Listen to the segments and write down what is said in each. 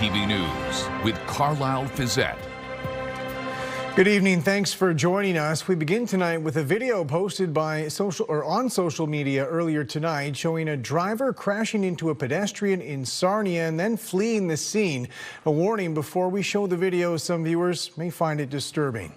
CTV News with Carlyle Fiset. Good evening. Thanks for joining us. We begin tonight with a video posted by on social media earlier tonight showing a driver crashing into a pedestrian in Sarnia and then fleeing the scene. A warning before we show the video, some viewers may find it disturbing.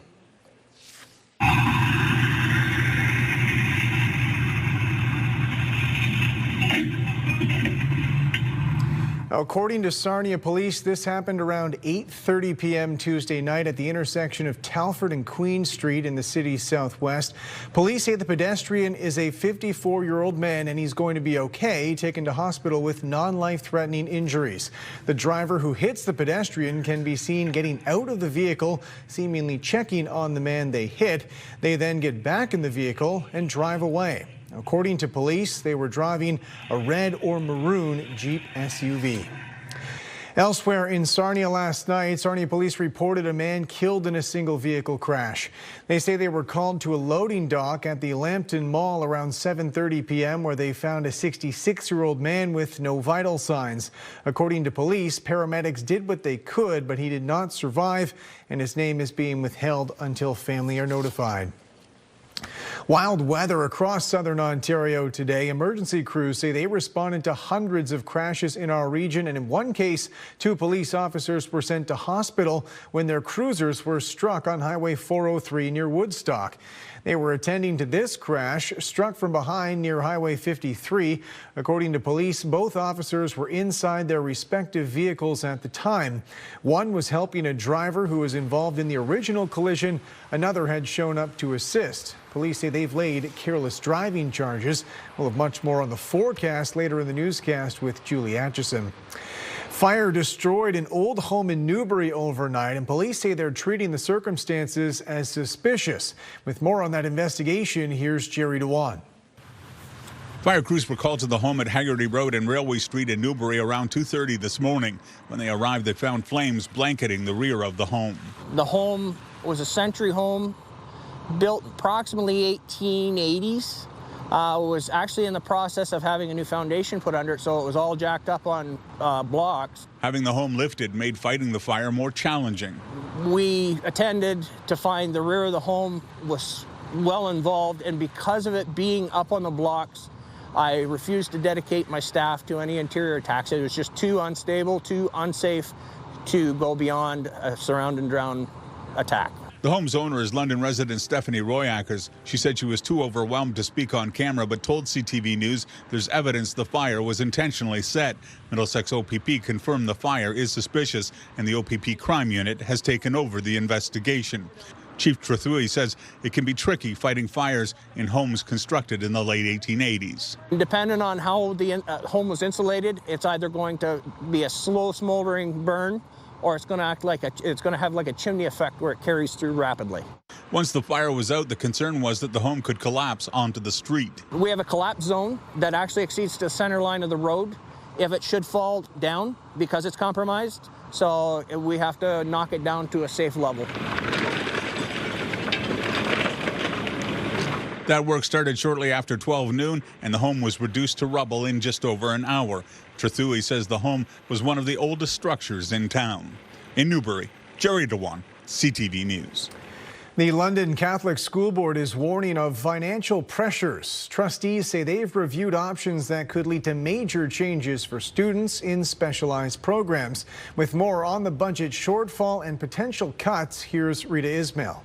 According to Sarnia police, this happened around 8:30 p.m. Tuesday night at the intersection of Talford and Queen Street in the city's southwest. Police say the pedestrian is a 54-year-old man and he's going to be okay, taken to hospital with non-life-threatening injuries. The driver who hits the pedestrian can be seen getting out of the vehicle, seemingly checking on the man they hit. They then get back in the vehicle and drive away. According to police, they were driving a red or maroon Jeep SUV. Elsewhere in Sarnia last night, Sarnia police reported a man killed in a single vehicle crash. They say they were called to a loading dock at the Lambton Mall around 7:30 p.m. where they found a 66-year-old man with no vital signs. According to police, paramedics did what they could, but he did not survive, and his name is being withheld until family are notified. Wild weather across southern Ontario today. Emergency crews say they responded to hundreds of crashes in our region, and in one case, 2 police officers were sent to hospital when their cruisers were struck on Highway 403 near Woodstock. They were attending to this crash, struck from behind near Highway 53. According to police, both officers were inside their respective vehicles at the time. One was helping a driver who was involved in the original collision. Another had shown up to assist. Police say they've laid careless driving charges. We'll have much more on the forecast later in the newscast with Julie Atchison. Fire destroyed an old home in Newbury overnight, and police say they're treating the circumstances as suspicious. With more on that investigation, here's Jerry Dewan. Fire crews were called to the home at Haggerty Road and Railway Street in Newbury around 2:30 this morning. When they arrived, they found flames blanketing the rear of the home. The home was a century home built approximately 1880s. Was actually in the process of having a new foundation put under it, so it was all jacked up on blocks. Having the home lifted made fighting the fire more challenging. We attended to find the rear of the home was well involved, and because of it being up on the blocks, I refused to dedicate my staff to any interior attacks. It was just too unstable, too unsafe to go beyond a surround and drown attack. The home's owner is London resident Stephanie Royackers. She said she was too overwhelmed to speak on camera, but told CTV News there's evidence the fire was intentionally set. Middlesex OPP confirmed the fire is suspicious, and the OPP crime unit has taken over the investigation. Chief Trethewey says it can be tricky fighting fires in homes constructed in the late 1880s. Depending on how the home was insulated, it's either going to be a slow smoldering burn, or it's going to act like it's going to have like a chimney effect where it carries through rapidly. Once the fire was out, the concern was that the home could collapse onto the street. We have a collapse zone that actually exceeds the center line of the road if it should fall down because it's compromised. So we have to knock it down to a safe level. That work started shortly after 12 noon, and the home was reduced to rubble in just over an hour. Trethewey says the home was one of the oldest structures in town. In Newbury, Jerry Dewan, CTV News. The London Catholic School Board is warning of financial pressures. Trustees say they've reviewed options that could lead to major changes for students in specialized programs. With more on the budget shortfall and potential cuts, here's Rita Ismail.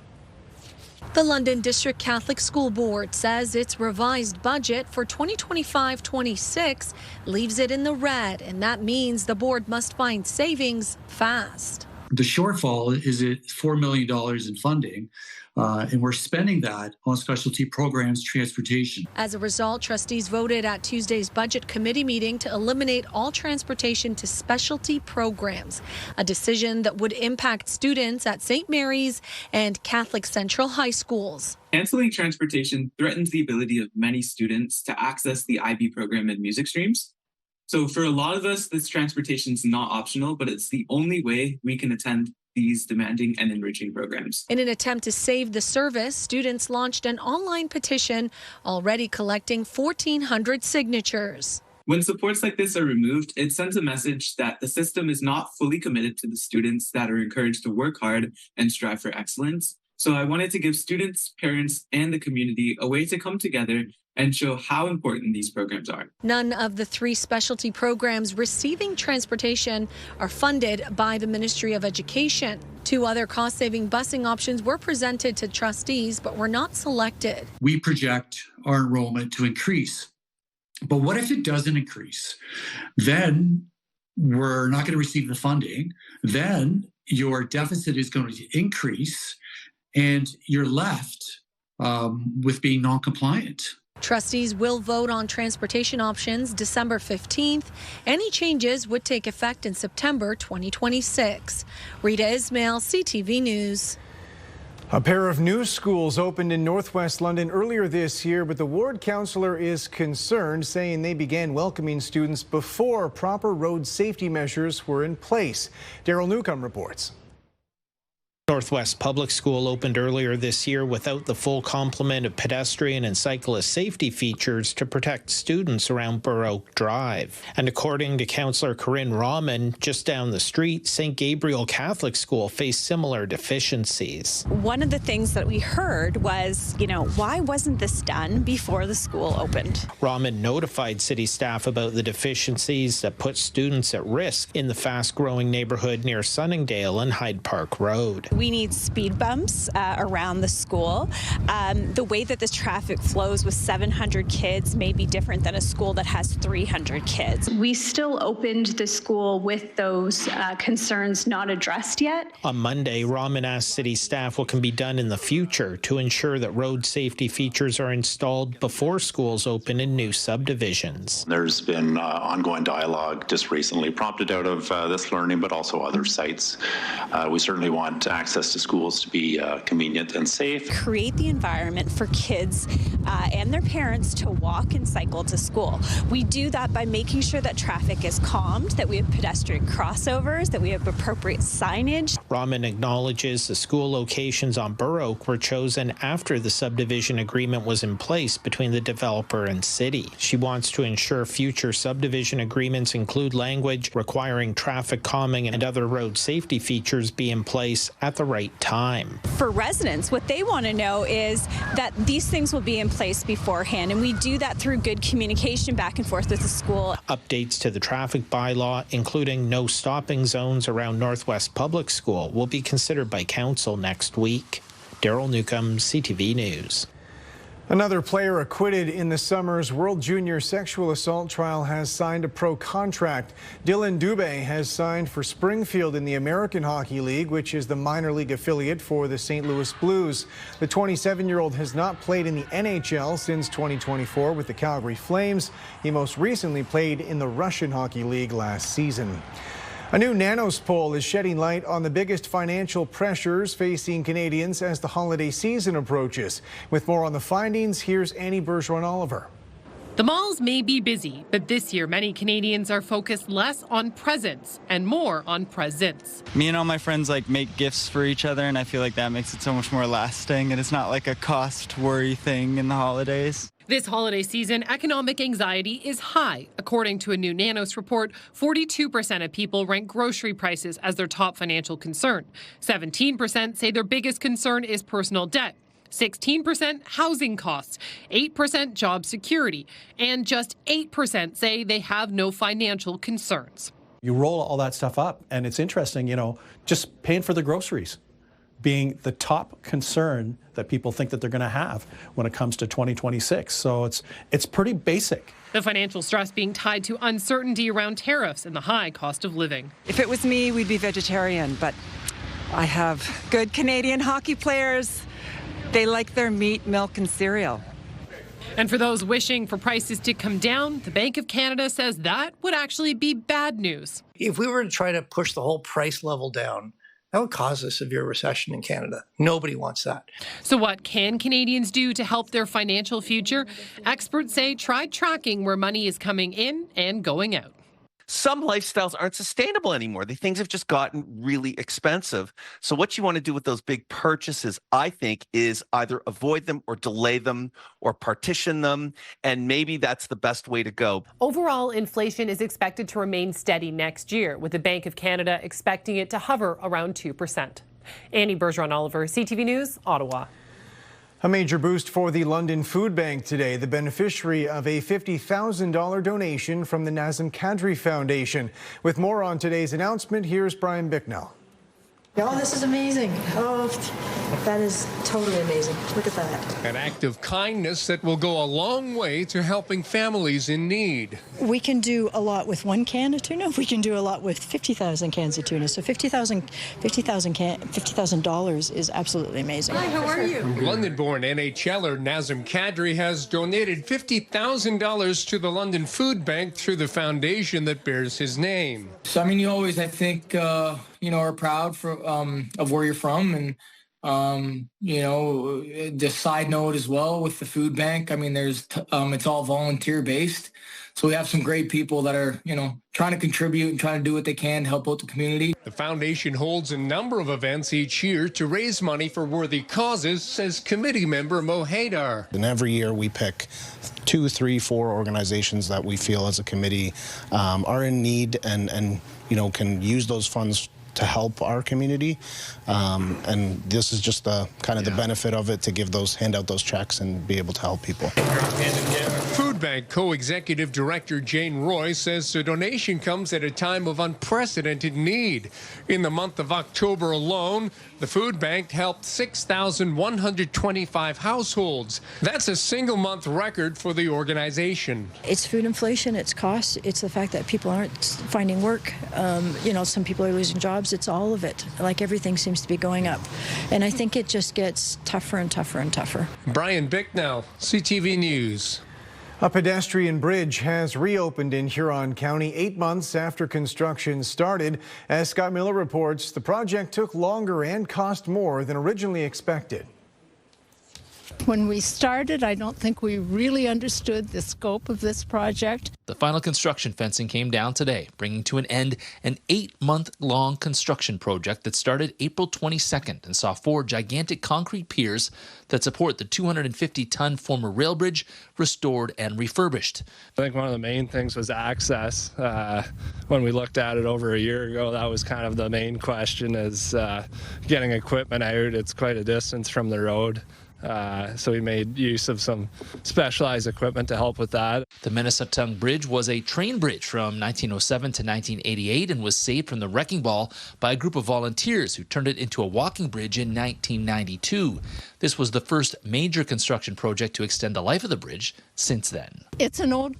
The London District Catholic School Board says its revised budget for 2025-26 leaves it in the red, and that means the board must find savings fast. The shortfall is at $4 million in funding, and we're spending that on specialty programs transportation. As a result, trustees voted at Tuesday's budget committee meeting to eliminate all transportation to specialty programs, a decision that would impact students at St. Mary's and Catholic Central High Schools. Canceling transportation threatens the ability of many students to access the IB program and music streams. So for a lot of us, this transportation is not optional, but it's the only way we can attend these demanding and enriching programs. In an attempt to save the service, students launched an online petition already collecting 1,400 signatures. When supports like this are removed, it sends a message that the system is not fully committed to the students that are encouraged to work hard and strive for excellence. So I wanted to give students, parents, and the community a way to come together and show how important these programs are. None of the 3 specialty programs receiving transportation are funded by the Ministry of Education. 2 other cost-saving busing options were presented to trustees but were not selected. We project our enrollment to increase. But what if it doesn't increase? Then we're not going to receive the funding. Then your deficit is going to increase, and you're left with being non-compliant. Trustees will vote on transportation options December 15th. Any changes would take effect in September 2026. Rita Ismail, CTV News. A pair of new schools opened in northwest London earlier this year, but the ward councillor is concerned, saying they began welcoming students before proper road safety measures were in place. Daryl Newcomb reports. Northwest Public School opened earlier this year without the full complement of pedestrian and cyclist safety features to protect students around Burr Oak Drive. And according to Councillor Corinne Rahman, just down the street, St. Gabriel Catholic School faced similar deficiencies. One of the things that we heard was, why wasn't this done before the school opened? Rahman notified city staff about the deficiencies that put students at risk in the fast-growing neighborhood near Sunningdale and Hyde Park Road. We need speed bumps around the school. The way that the traffic flows with 700 kids may be different than a school that has 300 kids. We still opened the school with those concerns not addressed yet. On Monday, Rahman asked city staff what can be done in the future to ensure that road safety features are installed before schools open in new subdivisions. There's been ongoing dialogue just recently prompted out of this learning, but also other sites. We certainly want access to schools to be convenient and safe. Create the environment for kids and their parents to walk and cycle to school. We do that by making sure that traffic is calmed, that we have pedestrian crossovers, that we have appropriate signage. Rahman acknowledges the school locations on Burr Oak were chosen after the subdivision agreement was in place between the developer and city. She wants to ensure future subdivision agreements include language requiring traffic calming and other road safety features be in place at the right time. For residents, what they want to know is that these things will be in place beforehand, and we do that through good communication back and forth with the school. Updates to the traffic bylaw, including no stopping zones around Northwest Public School, will be considered by council next week. Daryl Newcomb, CTV News. Another player acquitted in the summer's World Junior Sexual Assault trial has signed a pro contract. Dylan Dubé has signed for Springfield in the American Hockey League, which is the minor league affiliate for the St. Louis Blues. The 27-year-old has not played in the NHL since 2024 with the Calgary Flames. He most recently played in the Russian Hockey League last season. A new Nanos poll is shedding light on the biggest financial pressures facing Canadians as the holiday season approaches. With more on the findings, here's Annie Bergeron-Oliver. The malls may be busy, but this year many Canadians are focused less on presents and more on presents. Me and all my friends make gifts for each other, and I feel like that makes it so much more lasting, and it's not like a cost worry thing in the holidays. This holiday season, economic anxiety is high. According to a new Nanos report, 42% of people rank grocery prices as their top financial concern. 17% say their biggest concern is personal debt. 16% housing costs, 8% job security, and just 8% say they have no financial concerns. You roll all that stuff up, and it's interesting, just paying for the groceries being the top concern that people think that they're going to have when it comes to 2026. So it's pretty basic. The financial stress being tied to uncertainty around tariffs and the high cost of living. If it was me, we'd be vegetarian, but I have good Canadian hockey players. They like their meat, milk, and cereal. And for those wishing for prices to come down, the Bank of Canada says that would actually be bad news. If we were to try to push the whole price level down, that would cause a severe recession in Canada. Nobody wants that. So what can Canadians do to help their financial future? Experts say try tracking where money is coming in and going out. some lifestyles aren't sustainable anymore. The things have just gotten really expensive. So what you want to do with those big purchases, I think, is either avoid them or delay them or partition them. And maybe that's the best way to go. Overall, inflation is expected to remain steady next year, with the Bank of Canada expecting it to hover around 2%. Annie Bergeron-Oliver, CTV News, Ottawa. A major boost for the London Food Bank today, the beneficiary of a $50,000 donation from the Nazem Kadri Foundation. With more on today's announcement, here's Brian Bicknell. Oh, this is amazing. Oh, that is totally amazing. Look at that. An act of kindness that will go a long way to helping families in need. We can do a lot with 1 can of tuna. We can do a lot with 50,000 cans of tuna. So $50,000 is absolutely amazing. Hi, how are you? London-born NHLer Nazem Kadri has donated $50,000 to the London Food Bank through the foundation that bears his name. So, I mean, you always, I think, are proud of where you're from. And, the side note as well with the food bank, I mean, it's all volunteer based. So we have some great people that are, trying to contribute and trying to do what they can to help out the community. The foundation holds a number of events each year to raise money for worthy causes, says committee member Mo Haydar. And every year we pick 2, 3, 4 organizations that we feel as a committee are in need and can use those funds to help our community, and this is just the benefit of it, to hand out those checks and be able to help people. Food Bank co-executive director Jane Roy says the donation comes at a time of unprecedented need. In the month of October alone, the food bank helped 6,125 households. That's a single-month record for the organization. It's food inflation, it's costs, it's the fact that people aren't finding work. Some people are losing jobs. It's all of it. Like, everything seems to be going up. And I think it just gets tougher and tougher and tougher. Brian Bicknell, CTV News. A pedestrian bridge has reopened in Huron County 8 months after construction started. As Scott Miller reports, the project took longer and cost more than originally expected. When we started, I don't think we really understood the scope of this project. The final construction fencing came down today, bringing to an end an 8-month-long construction project that started April 22nd and saw 4 gigantic concrete piers that support the 250-ton former rail bridge restored and refurbished. I think one of the main things was access. When we looked at it over a year ago, that was kind of the main question, is getting equipment out. It's quite a distance from the road. So we made use of some specialized equipment to help with that. The Minnesota Bridge was a train bridge from 1907 to 1988 and was saved from the wrecking ball by a group of volunteers who turned it into a walking bridge in 1992. This was the first major construction project to extend the life of the bridge since then. It's an old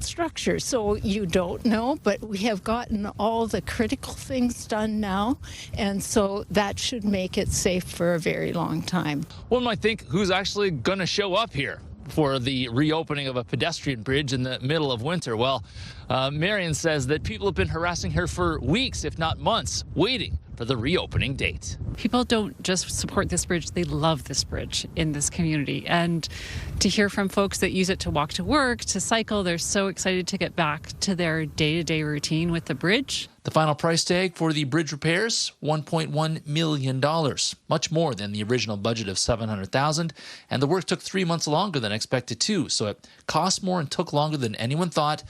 structure, so you don't know, but we have gotten all the critical things done now, and so that should make it safe for a very long time. One might think, who's actually going to show up here for the reopening of a pedestrian bridge in the middle of winter? Well, Marion says that people have been harassing her for weeks, if not months, waiting for the reopening date. People don't just support this bridge, they love this bridge in this community. And to hear from folks that use it to walk to work, to cycle, they're so excited to get back to their day-to-day routine with the bridge. The final price tag for the bridge repairs, $1.1 million, much more than the original budget of $700,000, and the work took 3 months longer than expected too, so it cost more and took longer than anyone thought,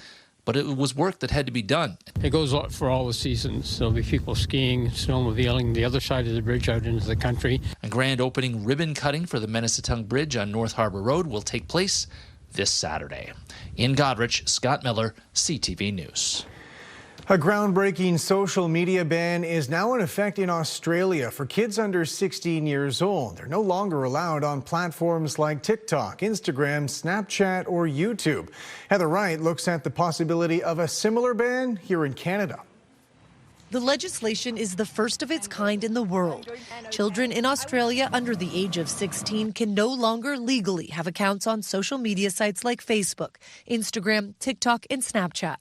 but it was work that had to be done. It goes for all the seasons. There'll be people skiing, snowmobiling the other side of the bridge out into the country. A grand opening ribbon cutting for the Minnesota Bridge on North Harbor Road will take place this Saturday. In Goderich, Scott Miller, CTV News. A groundbreaking social media ban is now in effect in Australia for kids under 16 years old. They're no longer allowed on platforms like TikTok, Instagram, Snapchat, or YouTube. Heather Wright looks at the possibility of a similar ban here in Canada. The legislation is the first of its kind in the world. Children in Australia under the age of 16 can no longer legally have accounts on social media sites like Facebook, Instagram, TikTok, and Snapchat.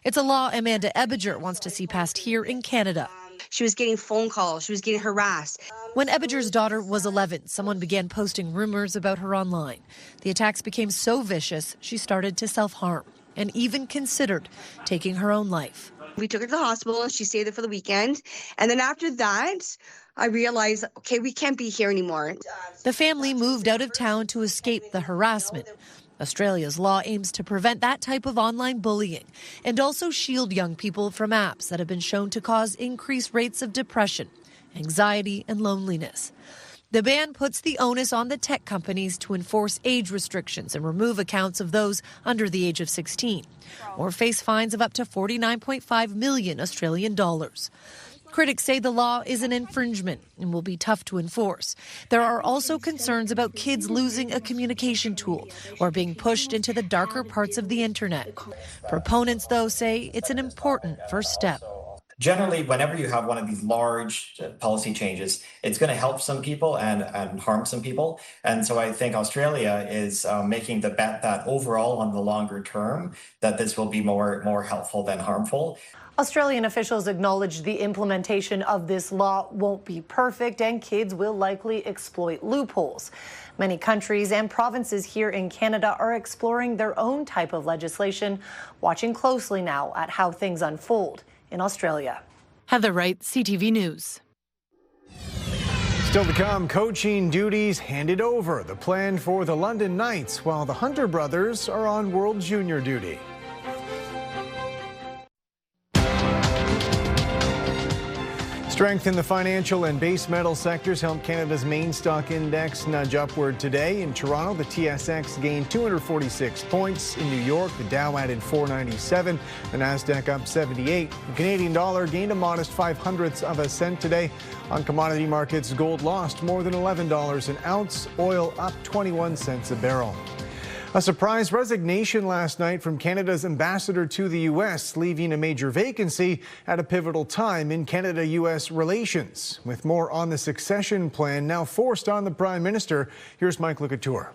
It's a law Amanda Ebinger wants to see passed here in Canada. She was getting phone calls. She was getting harassed. When Ebinger's daughter was 11, someone began posting rumors about her online. The attacks became so vicious, she started to self-harm. and even considered taking her own life. We took her to the hospital and she stayed there for the weekend. And then after that, I realized, okay, we can't be here anymore. The family moved out of town to escape the harassment. Australia's law aims to prevent that type of online bullying and also shield young people from apps that have been shown to cause increased rates of depression, anxiety, and loneliness. The ban puts the onus on the tech companies to enforce age restrictions and remove accounts of those under the age of 16, or face fines of up to 49.5 million Australian dollars. Critics say the law is an infringement and will be tough to enforce. There are also concerns about kids losing a communication tool or being pushed into the darker parts of the internet. Proponents, though, say it's an important first step. Generally, whenever you have one of these large policy changes, it's going to help some people and harm some people. And so I think Australia is making the bet that overall, on the longer term, that this will be more helpful than harmful. Australian officials acknowledge the implementation of this law won't be perfect and kids will likely exploit loopholes. Many countries and provinces here in Canada are exploring their own type of legislation, watching closely now at how things unfold in Australia. Heather Wright, CTV News. Still to come, coaching duties handed over. The plan for the London Knights, while the Hunter brothers are on World Junior duty. Strength in the financial and base metal sectors helped Canada's main stock index nudge upward today. In Toronto, the TSX gained 246 points. In New York, the Dow added 497, the Nasdaq up 78. The Canadian dollar gained a modest 0.05 of a cent today. On commodity markets, gold lost more than $11 an ounce, oil up 21 cents a barrel. A surprise resignation last night from Canada's ambassador to the U.S., leaving a major vacancy at a pivotal time in Canada-U.S. relations. With more on the succession plan now forced on the Prime Minister, here's Mike Lukatour.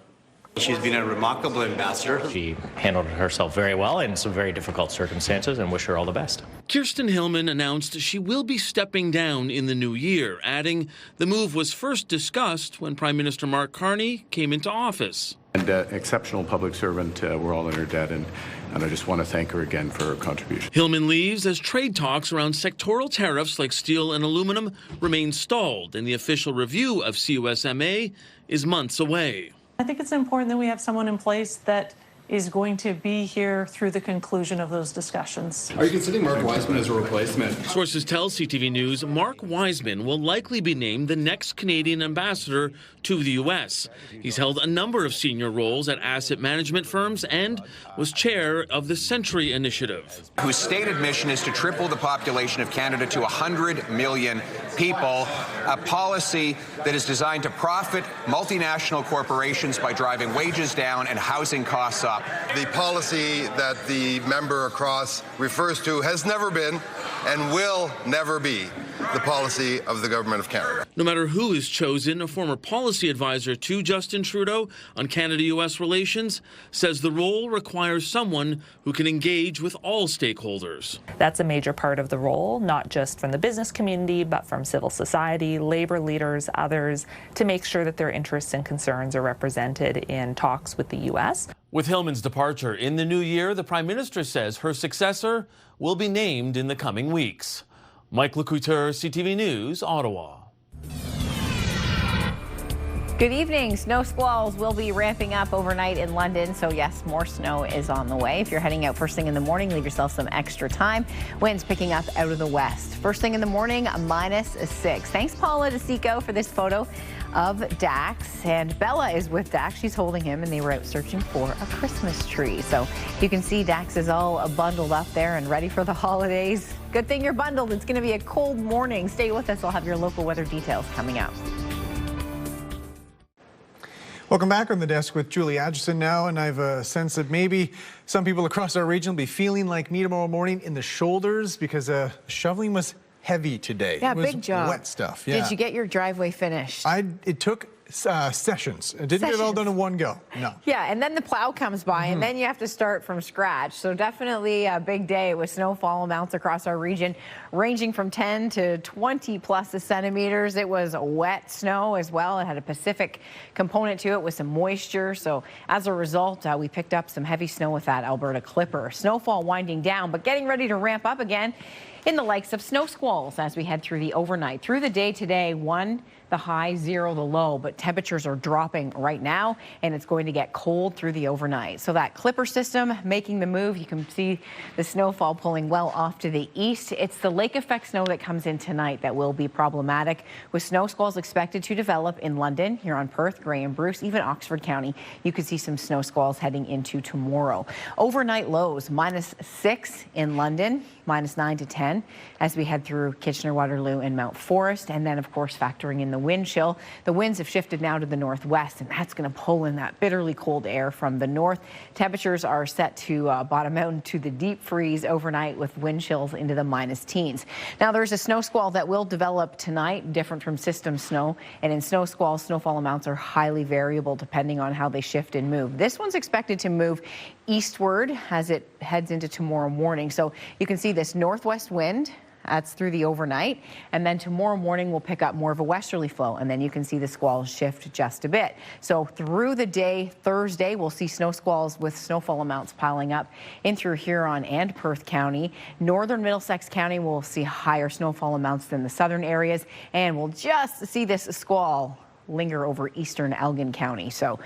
She's been a remarkable ambassador. She handled herself very well in some very difficult circumstances, and wish her all the best. Kirsten Hillman announced she will be stepping down in the new year, adding the move was first discussed when Prime Minister Mark Carney came into office. And exceptional public servant, we're all in her debt, and I just want to thank her again for her contribution. Hillman leaves as trade talks around sectoral tariffs like steel and aluminum remain stalled, and the official review of CUSMA is months away. I think it's important that we have someone in place that is going to be here through the conclusion of those discussions. Are you considering Mark Wiseman as a replacement? Sources tell CTV News Mark Wiseman will likely be named the next Canadian ambassador to the U.S. He's held a number of senior roles at asset management firms and was chair of the Century Initiative, whose stated mission is to triple the population of Canada to 100 million people, a policy that is designed to profit multinational corporations by driving wages down and housing costs up. The policy that the member across refers to has never been and will never be the policy of the Government of Canada. No matter who is chosen, a former policy advisor to Justin Trudeau on Canada-U.S. relations says the role requires someone who can engage with all stakeholders. That's a major part of the role, not just from the business community, but from civil society, labor leaders, others, to make sure that their interests and concerns are represented in talks with the U.S. With Hillman's departure in the new year, the Prime Minister says her successor will be named in the coming weeks. Mike Lukatour, CTV News, Ottawa. Good evening. Snow squalls will be ramping up overnight in London. So yes, more snow is on the way. If you're heading out first thing in the morning, leave yourself some extra time. Winds picking up out of the west. First thing in the morning, -6. Thanks, Paula DeSico, for this photo of Dax. And Bella is with Dax. She's holding him, and they were out searching for a Christmas tree. So you can see Dax is all bundled up there and ready for the holidays. Good thing you're bundled. It's going to be a cold morning. Stay with us. I'll have your local weather details coming up. Welcome back. On the desk with Julie Adgerson now, and I have a sense that maybe some people across our region will be feeling like me tomorrow morning in the shoulders because shoveling was heavy today. Yeah, it was big job. Wet stuff. Yeah. Did you get your driveway finished? It took sessions. Didn't get it all done in one go. No. Yeah, and then the plow comes by, and then you have to start from scratch. So definitely a big day with snowfall amounts across our region, ranging from 10 to 20 plus centimeters. It was wet snow as well. It had a Pacific component to it with some moisture. So as a result, we picked up some heavy snow with that Alberta Clipper. Snowfall winding down, but getting ready to ramp up again in the likes of snow squalls as we head through the overnight. Through the day today, 1 the high, 0 the low, but temperatures are dropping right now, and it's going to get cold through the overnight. So that Clipper system making the move. You can see the snowfall pulling well off to the east. It's the lake effect snow that comes in tonight that will be problematic, with snow squalls expected to develop in London, here on Perth, Grey and Bruce, even Oxford County. You could see some snow squalls heading into tomorrow. Overnight lows, -6 in London, -9 to 10 as we head through Kitchener, Waterloo and Mount Forest. And then, of course, factoring in the wind chill. The winds have shifted now to the northwest, and that's going to pull in that bitterly cold air from the north. Temperatures are set to bottom out into the deep freeze overnight, with wind chills into the -teens. Now, there's a snow squall that will develop tonight, different from system snow. And in snow squalls, snowfall amounts are highly variable depending on how they shift and move. This one's expected to move eastward as it heads into tomorrow morning. So you can see this northwest wind. That's through the overnight. And then tomorrow morning, we'll pick up more of a westerly flow. And then you can see the squalls shift just a bit. So through the day, Thursday, we'll see snow squalls with snowfall amounts piling up in through Huron and Perth County. Northern Middlesex County will see higher snowfall amounts than the southern areas. And we'll just see this squall linger over eastern Elgin County. So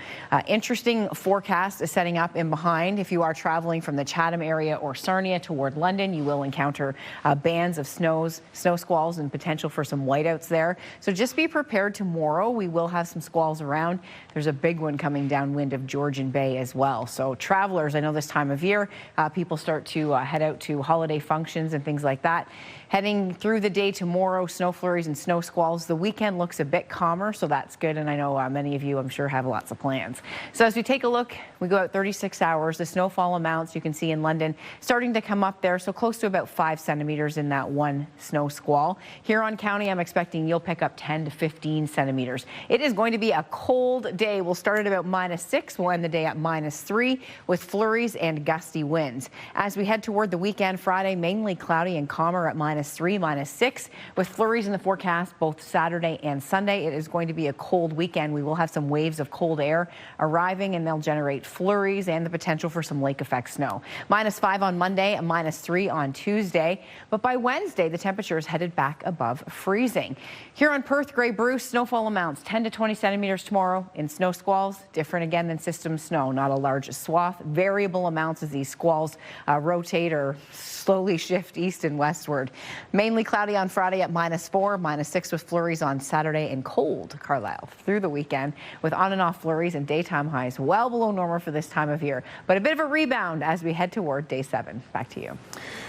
interesting forecast is setting up in behind. If you are traveling from the Chatham area or Sarnia toward London, you will encounter bands of snow squalls and potential for some whiteouts there. So just be prepared tomorrow. We will have some squalls around. There's a big one coming downwind of Georgian Bay as well. So travelers, I know this time of year, people start to head out to holiday functions and things like that. Heading through the day tomorrow, snow flurries and snow squalls. The weekend looks a bit calmer, so that's good. And I know many of you, I'm sure, have lots of plans. So as we take a look, we go out 36 hours. The snowfall amounts you can see in London starting to come up there, so close to about 5 centimeters in that one snow squall. Huron County, I'm expecting you'll pick up 10 to 15 centimeters. It is going to be a cold day. We'll start at about -6. We'll end the day at -3 with flurries and gusty winds. As we head toward the weekend, Friday, mainly cloudy and calmer at -3, -6, with flurries in the forecast both Saturday and Sunday. It is going to be a cold weekend. We will have some waves of cold air arriving, and they'll generate flurries and the potential for some lake effect snow. -5 on Monday, and -3 on Tuesday. But by Wednesday, the temperature is headed back above freezing. Here on Perth, Grey Bruce, snowfall amounts 10 to 20 centimeters tomorrow. In snow squalls, different again than system snow. Not a large swath, variable amounts as these squalls rotate or slowly shift east and westward. Mainly cloudy on Friday at -4, -6 with flurries on Saturday, and cold Carlyle through the weekend with on and off flurries and daytime highs well below normal for this time of year. But a bit of a rebound as we head toward day 7. Back to you.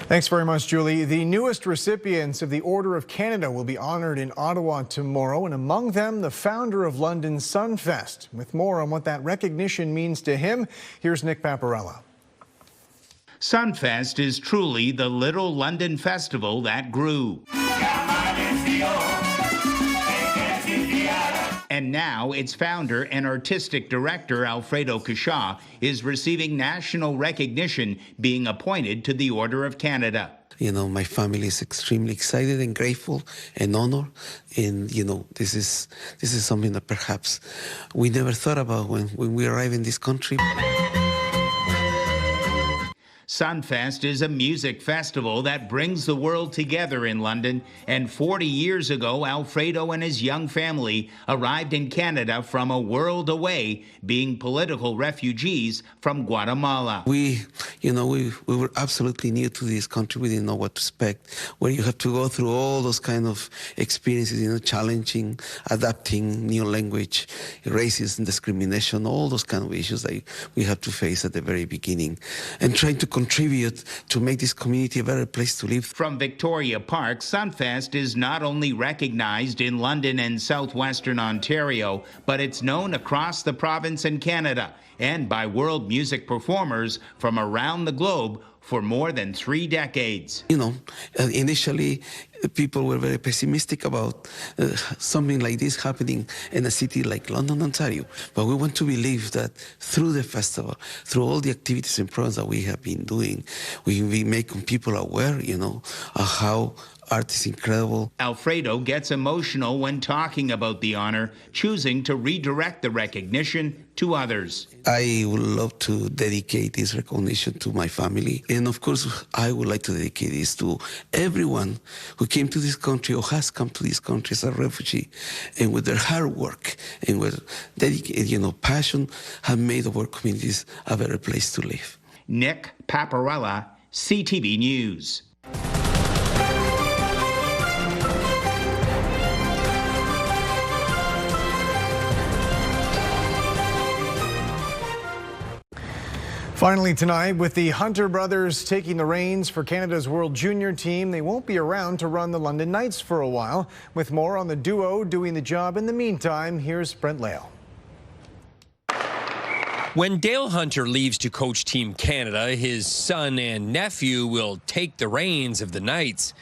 Thanks very much, Julie. The newest recipients of the Order of Canada will be honored in Ottawa tomorrow, and among them, the founder of London's Sunfest. With more on what that recognition means to him, here's Nick Paparella. Sunfest is truly the little London festival that grew. And now its founder and artistic director, Alfredo Cashaw, is receiving national recognition, being appointed to the Order of Canada. You know, my family is extremely excited and grateful and honored. And, you know, this is something that perhaps we never thought about when we arrived in this country. Sunfest is a music festival that brings the world together in London, and 40 years ago, Alfredo and his young family arrived in Canada from a world away, being political refugees from Guatemala. We were absolutely new to this country. We didn't know what to expect, where you have to go through all those kind of experiences, challenging, adapting, new language, racism, discrimination, all those kind of issues that we have to face at the very beginning, and trying to contribute to make this community a better place to live. From Victoria Park, Sunfest is not only recognized in London and southwestern Ontario, but it's known across the province and Canada, and by world music performers from around the globe for more than 3 decades. You know, initially people were very pessimistic about something like this happening in a city like London, Ontario. But we want to believe that through the festival, through all the activities and programs that we have been doing, we make people aware, you know, of how art is incredible. Alfredo gets emotional when talking about the honor, choosing to redirect the recognition to others. I would love to dedicate this recognition to my family. And of course, I would like to dedicate this to everyone who came to this country or has come to this country as a refugee, and with their hard work and with dedicated, you know, passion, have made our communities a better place to live. Nick Paparella, CTV News. Finally tonight, with the Hunter brothers taking the reins for Canada's World Junior team, they won't be around to run the London Knights for a while. With more on the duo doing the job in the meantime, here's Brent Lale. When Dale Hunter leaves to coach Team Canada, his son and nephew will take the reins of the Knights.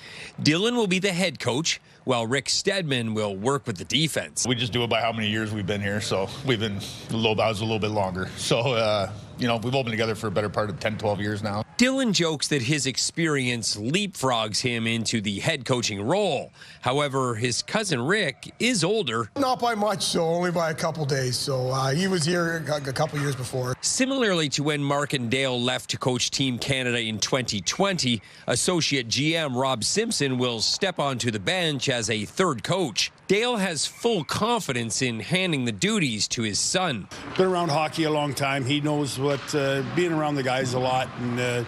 Dylan will be the head coach, while Rick Stedman will work with the defense. We just do it by how many years we've been here, so we've been a little bit longer. So, you know, we've all been together for a better part of 10, 12 years now. Dylan jokes that his experience leapfrogs him into the head coaching role. However, his cousin Rick is older. Not by much, so only by a couple days. So he was here a couple years before. Similarly to when Mark and Dale left to coach Team Canada in 2020, associate GM Rob Simpson will step onto the bench as a third coach. Dale has full confidence in handing the duties to his son. Been around hockey a long time. He knows what being around the guys a lot, and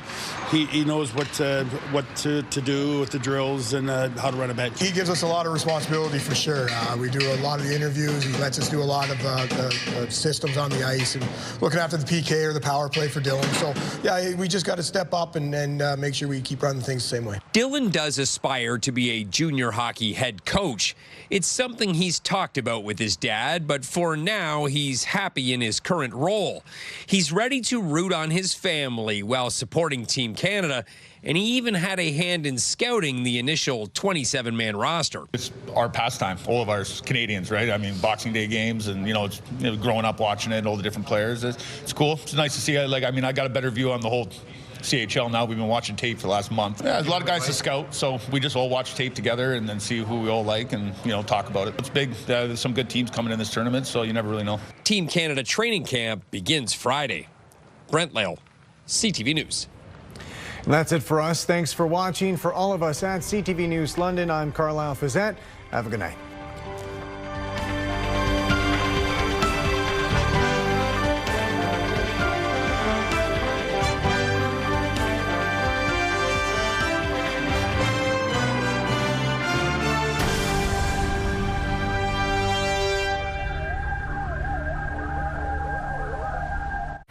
he knows what to do with the drills and how to run a bench. He gives us a lot of responsibility for sure. We do a lot of the interviews. He lets us do a lot of the systems on the ice and looking after the PK or the power play for Dylan. So yeah, we just got to step up and make sure we keep running things the same way. Dylan does aspire to be a junior hockey head coach. It's something he's talked about with his dad, but for now, he's happy in his current role. He's ready to root on his family while supporting Team Canada, and he even had a hand in scouting the initial 27-man roster. It's our pastime, all of ours, Canadians, right? I mean, Boxing Day games, and it's growing up watching it, all the different players. It's cool. It's nice to see. I got a better view on the whole CHL now. We've been watching tape for the last month. Yeah, there's a lot of guys to scout, so we just all watch tape together and then see who we all like and talk about it. It's big. There's some good teams coming in this tournament, so you never really know. Team Canada training camp begins Friday. Brent Lale, CTV News. And that's it for us. Thanks for watching. For all of us at CTV News London, I'm Carlyle Fiset. Have a good night.